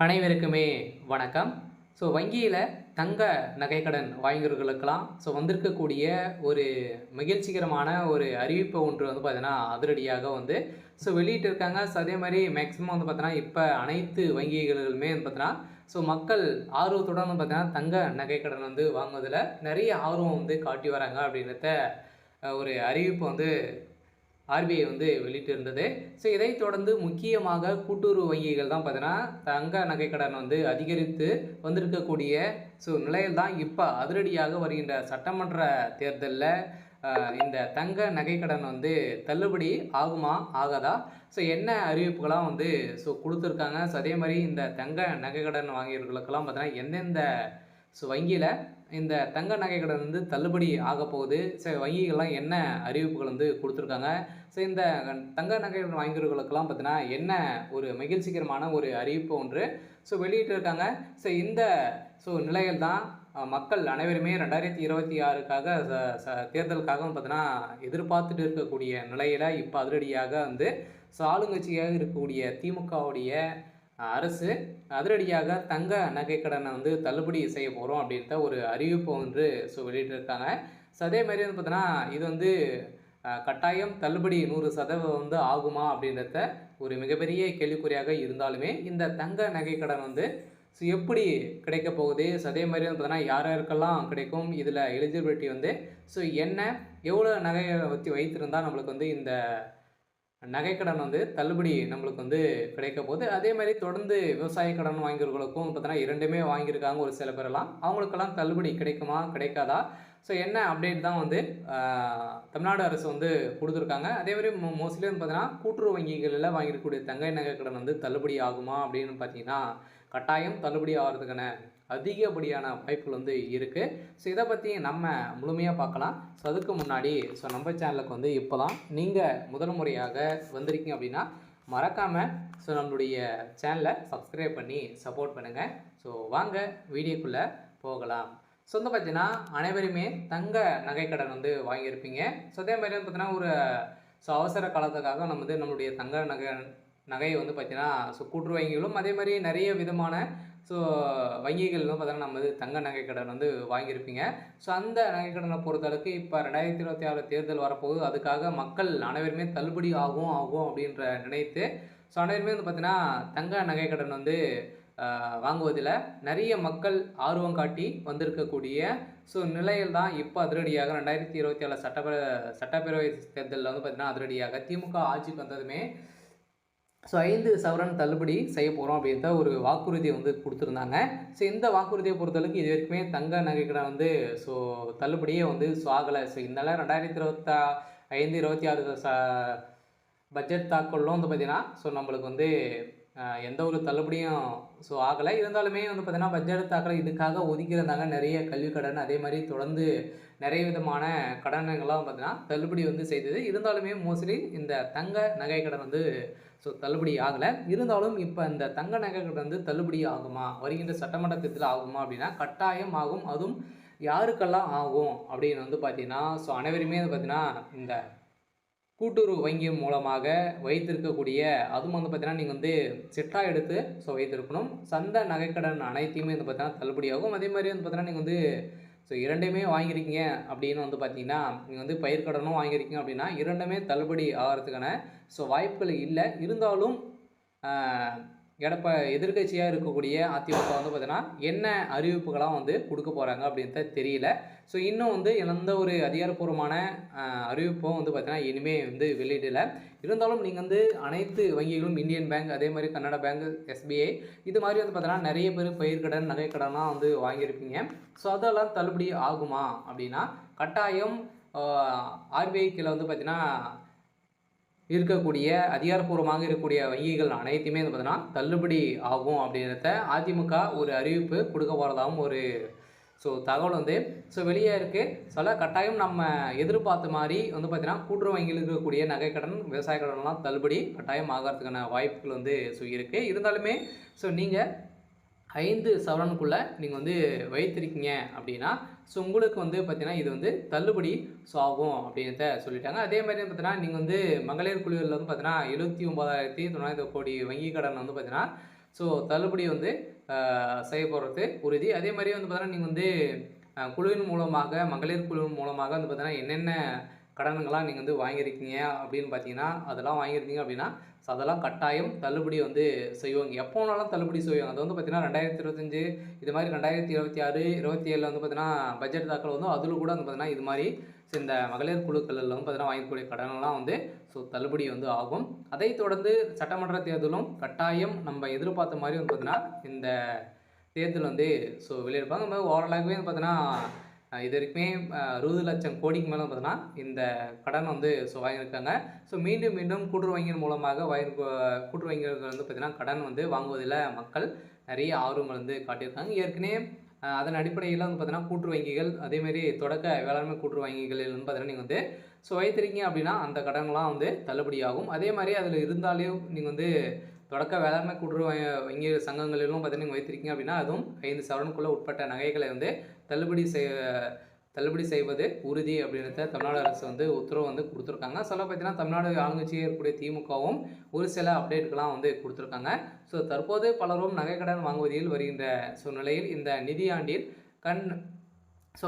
அனைவருக்குமே வணக்கம். வங்கியில் தங்க நகைக்கடன் வாங்கியவர்களுக்கெல்லாம் வந்திருக்கக்கூடிய ஒரு மகிழ்ச்சிகரமான ஒரு அறிவிப்பு ஒன்று பார்த்தீங்கன்னா அதிரடியாக வெளியிட்டிருக்காங்க. அதே மாதிரி மேக்ஸிமம் பார்த்தீங்கன்னா இப்போ அனைத்து வங்கிகளுமே பார்த்தீங்கன்னா மக்கள் ஆர்வத்துடன் பார்த்தீங்கன்னா தங்க நகைக்கடன் வாங்குவதில் நிறைய ஆர்வம் காட்டி வராங்க அப்படின்றத ஒரு அறிவிப்பு ஆர்பிஐ வெளியிட்டிருந்தது. இதைத் தொடர்ந்து முக்கியமாக கூட்டுறவு வங்கிகள் தான் பார்த்தீங்கன்னா தங்க நகைக்கடன் அதிகரித்து வந்திருக்கக்கூடிய நிலையில் தான் இப்போ அதிரடியாக வருகின்ற சட்டமன்ற தேர்தலில் இந்த தங்க நகைக்கடன் தள்ளுபடி ஆகுமா ஆகாதா, என்ன அறிவிப்புகளாம் கொடுத்துருக்காங்க. அதே மாதிரி இந்த தங்க நகைக்கடன் வாங்கியவர்களுக்கெல்லாம் பார்த்தீங்கன்னா எந்தெந்த வங்கியில் இந்த தங்க நகைக்கடன் தள்ளுபடி ஆக போகுது, வங்கிகள்லாம் என்ன அறிவிப்புகள் கொடுத்துருக்காங்க. இந்த தங்க நகைக்கடன் வாங்கியவர்களுக்கெல்லாம் பார்த்தீங்கன்னா என்ன ஒரு மகிழ்ச்சிகரமான ஒரு அறிவிப்பு ஒன்று வெளியிட்டிருக்காங்க. இந்த நிலையில் தான் மக்கள் அனைவருமே 2026க்காக தேர்தலுக்காக பார்த்தீங்கன்னா எதிர்பார்த்துட்டு இருக்கக்கூடிய நிலையில் இப்போ அதிரடியாக ஆளுங்கட்சியாக இருக்கக்கூடிய திமுகவுடைய அரசு அதிரடியாக தங்க நகைக்கடனை தள்ளுபடி செய்ய போகிறோம் அப்படின்ற ஒரு அறிவிப்பு ஒன்று வெளியிட்டிருக்காங்க. அதே மாதிரி பார்த்தீங்கன்னா இது கட்டாயம் தள்ளுபடி 100% ஆகுமா அப்படின்றத ஒரு மிகப்பெரிய கேள்விக்குறியாக இருந்தாலுமே இந்த தங்க நகைக்கடன் எப்படி கிடைக்க போகுது, அதே மாதிரி பார்த்தீங்கன்னா யார் யாருக்கெல்லாம் கிடைக்கும், இதில் எலிஜிபிலிட்டி என்ன, எவ்வளோ நகையை வைத்திருந்தால் நம்மளுக்கு இந்த நகைக்கடன் தள்ளுபடி நம்மளுக்கு கிடைக்க போகுது. அதே மாதிரி தொடர்ந்து விவசாய கடன் வாங்கியவர்களுக்கும் பார்த்தீங்கன்னா இரண்டுமே வாங்கியிருக்காங்க ஒரு சில பேரெல்லாம், அவங்களுக்கெல்லாம் தள்ளுபடி கிடைக்குமா கிடைக்காதா, என்ன அப்டேட் தான் தமிழ்நாடு அரசு கொடுத்துருக்காங்க. அதே மாதிரி மோஸ்ட்லி பார்த்தீங்கன்னா கூட்டுறவு வங்கிகளில் வாங்கியிருக்கக்கூடிய தங்க நகைக்கடன் தள்ளுபடி ஆகுமா அப்படின்னு பார்த்தீங்கன்னா கட்டாயம் தள்ளுபடி ஆகிறதுக்கான அதிகப்படியான வாய்ப்புகள் இருக்குது. இதை பற்றி நம்ம முழுமையாக பார்க்கலாம். அதுக்கு முன்னாடி நம்ம சேனலுக்கு இப்போ தான் நீங்கள் முதல் முறையாக வந்திருக்கீங்க அப்படின்னா மறக்காமல் நம்மளுடைய சேனலை சப்ஸ்கிரைப் பண்ணி சப்போர்ட் பண்ணுங்கள். வாங்க வீடியோக்குள்ளே போகலாம். பார்த்தீங்கன்னா அனைவருமே தங்க நகைக்கடன் வாங்கியிருப்பீங்க. அதே மாதிரி பார்த்தீங்கன்னா ஒரு அவசர காலத்துக்காக நம்மளுடைய தங்க நகையை பார்த்தீங்கன்னா கூட்டுறவு வங்கிகளும் அதே மாதிரி நிறைய விதமான வங்கிகள்லாம் பார்த்தீங்கன்னா நம்ம தங்க நகைக்கடன் வாங்கியிருப்பீங்க. அந்த நகைக்கடனை பொறுத்தளவுக்கு இப்போ 2026 தேர்தல் வரப்போகுது. அதுக்காக மக்கள் அனைவருமே தள்ளுபடி ஆகும் அப்படின்ற நினைத்து அனைவருமே பார்த்தீங்கன்னா தங்க நகைக்கடன் வாங்குவதில் நிறைய மக்கள் ஆர்வம் காட்டி வந்திருக்கக்கூடிய நிலையில் தான் இப்போ அதிரடியாக 2027 சட்டப்பேரவை தேர்தலில் பார்த்தீங்கன்னா அதிரடியாக திமுக ஆட்சிக்கு வந்ததுமே 5 சவரன் தள்ளுபடி செய்ய போகிறோம் அப்படின்ற ஒரு வாக்குறுதியை கொடுத்துருந்தாங்க. இந்த வாக்குறுதியை பொறுத்தளவுக்கு இது வரைக்குமே தங்க நகைக்கடன் தள்ளுபடியே ஆகலை. இதனால் 2025, 26 பட்ஜெட் தாக்கலும் பார்த்தீங்கன்னா நம்மளுக்கு எந்த ஒரு தள்ளுபடியும் ஆகலை. இருந்தாலுமே பார்த்தீங்கன்னா பட்ஜெட் தாக்கலை இதுக்காக ஒதுக்கியிருந்தாங்க நிறைய கல்வி கடன், அதே மாதிரி தொடர்ந்து நிறைய விதமான கடன்கள்லாம் பார்த்தீங்கன்னா தள்ளுபடி செய்தது. இருந்தாலுமே மோஸ்ட்லி இந்த தங்க நகைக்கடன் தள்ளுபடி ஆகலை. இருந்தாலும் இப்போ இந்த தங்க நகைக்கடன் தள்ளுபடி ஆகுமா, வருகின்ற சட்டமன்ற தேர்தல் ஆகுமா அப்படின்னா கட்டாயம் ஆகும். அதுவும் யாருக்கெல்லாம் ஆகும் அப்படின்னு பார்த்தீங்கன்னா அனைவருமே பார்த்தீங்கன்னா இந்த கூட்டுறவு வங்கி மூலமாக வைத்திருக்கக்கூடிய, அதுவும் பார்த்தீங்கன்னா நீங்கள் செட்டாக எடுத்து வைத்திருக்கணும். சந்த நகைக்கடன் அனைத்தையுமே பார்த்தீங்கன்னா தள்ளுபடி ஆகும். அதே மாதிரி பார்த்தீங்கன்னா நீங்கள் இரண்டுமே வாங்கியிருக்கீங்க அப்படின்னு பார்த்தீங்கன்னா நீங்கள் பயிர்க்கடனும் வாங்கியிருக்கீங்க அப்படின்னா இரண்டுமே தள்ளுபடி ஆகிறதுக்கான வாய்ப்புகள் இல்லை. இருந்தாலும் எதிர்கட்சியாக இருக்கக்கூடிய அதிமுக பார்த்தீங்கன்னா என்ன அறிவிப்புகளாம் கொடுக்க போகிறாங்க அப்படின்றது தெரியல. இன்னும் எந்த ஒரு அதிகாரப்பூர்வமான அறிவிப்பும் பார்த்தீங்கன்னா இனிமேல் வெளியிடலை. இருந்தாலும் நீங்கள் அனைத்து வங்கிகளும் இந்தியன் பேங்க், அதே மாதிரி கன்னடா பேங்க், SBI இது மாதிரி பார்த்தீங்கன்னா நிறைய பேர் பயிர்க்கடன் நகைக்கடனாக வாங்கியிருப்பீங்க. அதெல்லாம் தள்ளுபடி ஆகுமா அப்படின்னா கட்டாயம் RBI கீழே பார்த்தீங்கன்னா இருக்கக்கூடிய அதிகாரப்பூர்வமாக இருக்கக்கூடிய வங்கிகள் அனைத்துமே பார்த்தீங்கன்னா தள்ளுபடி ஆகும் அப்படின்றத அதிமுக ஒரு அறிவிப்பு கொடுக்க போகிறதாகவும் ஒரு தகவல் வெளியே இருக்குது. கட்டாயம் நம்ம எதிர்பார்த்த மாதிரி பார்த்தீங்கன்னா கூட்டுறவு வங்கியில் இருக்கக்கூடிய நகைக்கடன், விவசாய கடன்லாம் தள்ளுபடி கட்டாயம் ஆகிறதுக்கான வாய்ப்புகள் இருக்குது. இருந்தாலுமே நீங்கள் 5 சவரனுக்குள்ளே நீங்கள் வைத்திருக்கீங்க அப்படின்னா உங்களுக்கு பார்த்தீங்கன்னா இது தள்ளுபடி ஆகும் அப்படின்றத சொல்லிட்டாங்க. அதே மாதிரி பார்த்தீங்கன்னா நீங்கள் மகளிர் குழுவில் பார்த்தீங்கன்னா 79,900 கோடி வங்கி கடன் பார்த்தீங்கன்னா ஸோ தள்ளுபடி வந்து செய்ய போகிறது உறுதி. அதே மாதிரி வந்து பார்த்தீங்கன்னா நீங்கள் வந்து குழுவின் மூலமாக மகளிர் குழுவின் மூலமாக வந்து பார்த்தீங்கன்னா என்னென்ன கடன்கள்லாம் நீங்கள் வந்து வாங்கியிருக்கீங்க அப்படின்னு பார்த்தீங்கன்னா அதெல்லாம் வாங்கியிருந்தீங்க அப்படின்னா ஸோ அதெல்லாம் கட்டாயம் தள்ளுபடி வந்து செய்வாங்க. எப்போ வேணாலும் தள்ளுபடி செய்வாங்க. அது வந்து பார்த்தீங்கன்னா 2025 இது மாதிரி 2026, 27 வந்து பார்த்தீங்கன்னா பட்ஜெட் தாக்கல் வந்து அதில் கூட வந்து பார்த்தீங்கன்னா இது மாதிரி இந்த மகளிர் குழுக்களில் வந்து பார்த்தீங்கன்னா வாங்கக்கூடிய கடன்கள்லாம் வந்து ஸோ தள்ளுபடி வந்து ஆகும். அதை தொடர்ந்து சட்டமன்ற தேர்தலும் கட்டாயம் நம்ம எதிர்பார்த்த மாதிரி வந்து பார்த்தீங்கன்னா இந்த தேர்தல் வந்து ஸோ வெளியிடுப்பாங்க. நம்ம ஓவராலாகவே வந்து பார்த்தீங்கன்னா இது வரைக்குமே 60 லட்சம் கோடிக்கு மேலே பார்த்தீங்கன்னா இந்த கடன் வந்து ஸோ வாங்கியிருக்காங்க. ஸோ மீண்டும் மீண்டும் கூட்டுறவு வங்கியின் மூலமாக கூட்டுறவு வங்கிகள் வந்து பார்த்தீங்கன்னா கடன் வந்து வாங்குவதில் மக்கள் நிறைய ஆர்வங்கள் வந்து காட்டியிருக்காங்க. ஏற்கனவே அதன் அடிப்படையில் வந்து பார்த்தீங்கன்னா கூட்டுறவு வங்கிகள் அதேமாரி தொடக்க வேளாண்மை கூட்டுறவு வங்கிகளில் வந்து பார்த்தீங்கன்னா நீங்கள் வந்து ஸோ வைத்திருக்கீங்க அப்படின்னா அந்த கடன்லாம் வந்து தள்ளுபடியாகும். அதே மாதிரி அதில் இருந்தாலும் நீங்கள் வந்து தொடக்க வேளாண்மை கூட்டுறவு வங்கி சங்கங்களிலும் பார்த்தீங்கன்னா நீங்கள் வைத்திருக்கீங்க அப்படின்னா அதுவும் 5 சவரனுக்குள்ளே உட்பட்ட நகைகளை வந்து தள்ளுபடி செய்வது உறுதி அப்படின்றத தமிழ்நாடு அரசு வந்து உத்தரவு வந்து கொடுத்துருக்காங்க. சொல்ல பார்த்தீங்கன்னா தமிழ்நாடு ஆளுங்கட்சியாக இருக்கக்கூடிய திமுகவும் ஒரு சில அப்டேட்டுக்கெல்லாம் வந்து கொடுத்துருக்காங்க. ஸோ தற்போது பலரும் நகைக்கடன் வாங்குவதில் வருகின்ற சூழ்நிலையில் இந்த நிதியாண்டில்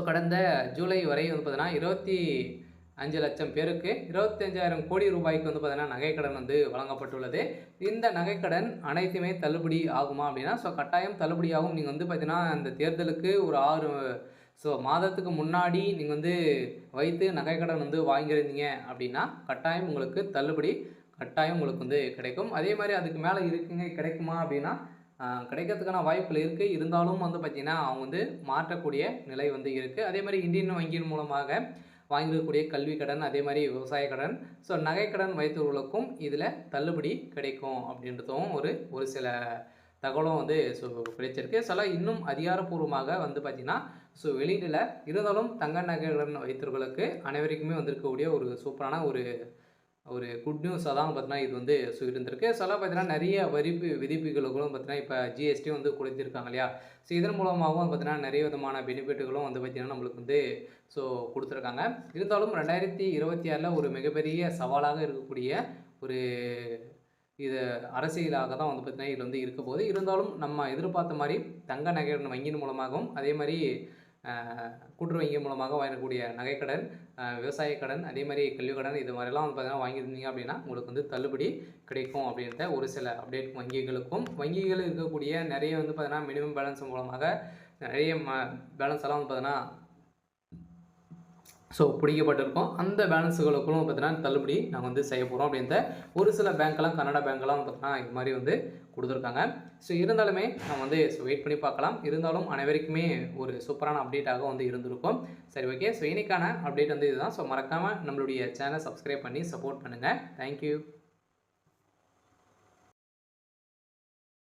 கடந்த ஜூலை வரை வந்து பார்த்தீங்கன்னா 25 லட்சம் பேருக்கு 25,000 கோடி ரூபாய்க்கு வந்து பார்த்தீங்கன்னா நகைக்கடன் வந்து வழங்கப்பட்டுள்ளது. இந்த நகைக்கடன் அனைத்துமே தள்ளுபடி ஆகுமா அப்படின்னா ஸோ கட்டாயம் தள்ளுபடி ஆகும். நீங்கள் வந்து பார்த்தீங்கன்னா இந்த தேர்தலுக்கு ஒரு 6 மாதத்துக்கு முன்னாடி நீங்கள் வந்து வைத்து நகைக்கடன் வந்து வாங்கியிருந்தீங்க அப்படின்னா கட்டாயம் உங்களுக்கு தள்ளுபடி கட்டாயம் உங்களுக்கு வந்து கிடைக்கும். அதே மாதிரி அதுக்கு மேலே கிடைக்குமா அப்படின்னா கிடைக்கிறதுக்கான வாய்ப்புகள் இருக்குது. இருந்தாலும் வந்து பார்த்திங்கன்னா அவங்க வந்து மாற்றக்கூடிய நிலை வந்து இருக்குது. அதே மாதிரி இந்தியன் வங்கியின் மூலமாக வாங்கியிருக்கக்கூடிய கல்வி கடன் அதே மாதிரி விவசாய கடன் ஸோ நகைக்கடன் வைத்தவர்களுக்கும் இதில் தள்ளுபடி கிடைக்கும் அப்படின்றதும் ஒரு சில தகவலும் வந்து ஸோ கிடைச்சிருக்கு. சில இன்னும் அதிகாரப்பூர்வமாக வந்து பார்த்திங்கன்னா ஸோ வெளியிடல. இருந்தாலும் தங்க நகைக்கடன் வைத்தவர்களுக்கு அனைவருக்குமே வந்திருக்கக்கூடிய ஒரு சூப்பரான ஒரு குட் நியூஸாக தான் பார்த்தீங்கன்னா இது வந்து ஸோ இருந்திருக்கு. சில பார்த்தீங்கன்னா நிறைய விதிப்புகளுக்கும் பார்த்தீங்கன்னா இப்போ ஜிஎஸ்டி வந்து கொடுத்துருக்காங்க இல்லையா. ஸோ இதன் மூலமாகவும் பார்த்தீங்கன்னா நிறைய விதமான பெனிஃபிட்டுகளும் வந்து பார்த்திங்கன்னா நம்மளுக்கு வந்து ஸோ கொடுத்துருக்காங்க. இருந்தாலும் 2026 ஒரு மிகப்பெரிய சவாலாக இருக்கக்கூடிய ஒரு இது அரசியலாக தான் வந்து பார்த்திங்கன்னா இது வந்து இருக்க போகுது. இருந்தாலும் நம்ம எதிர்பார்த்த மாதிரி தங்க நகை வங்கியின் மூலமாகவும் அதே மாதிரி கூட்டுறவு வங்கி மூலமாக வாங்கக்கூடிய நகைக்கடன் விவசாய கடன் அதே மாதிரி கல்வி கடன் இது மாதிரிலாம் வந்து பார்த்தீங்கன்னா வாங்கியிருந்தீங்க அப்படின்னா உங்களுக்கு வந்து தள்ளுபடி கிடைக்கும் அப்படின்ற ஒரு சில அப்டேட் வங்கிகள் இருக்கக்கூடிய நிறைய வந்து பார்த்தீங்கன்னா மினிமம் பேலன்ஸ் மூலமாக நிறைய பேலன்ஸ் எல்லாம் வந்து பார்த்தீங்கன்னா ஸோ பிடிக்கப்பட்டிருக்கோம். அந்த பேலன்ஸுகளுக்கும் பார்த்தீங்கன்னா தள்ளுபடி நாங்கள் வந்து செய்ய போகிறோம் அப்படின்ற ஒரு சில பேங்க்கெல்லாம் கன்னடா பேங்க்கெல்லாம் பார்த்தீங்கன்னா இது மாதிரி வந்து கொடுத்துருக்காங்க. ஸோ இருந்தாலுமே நம்ம வந்து வெயிட் பண்ணி பார்க்கலாம். இருந்தாலும் அனைவருக்குமே ஒரு சூப்பரான அப்டேட்டாக வந்து இருந்திருக்கும். சரி, ஓகே. ஸோ இன்னைக்கான அப்டேட் வந்து இதுதான். ஸோ மறக்காமல் நம்மளுடைய சேனலை சப்ஸ்கிரைப் பண்ணி சப்போர்ட் பண்ணுங்கள். தேங்க்யூ.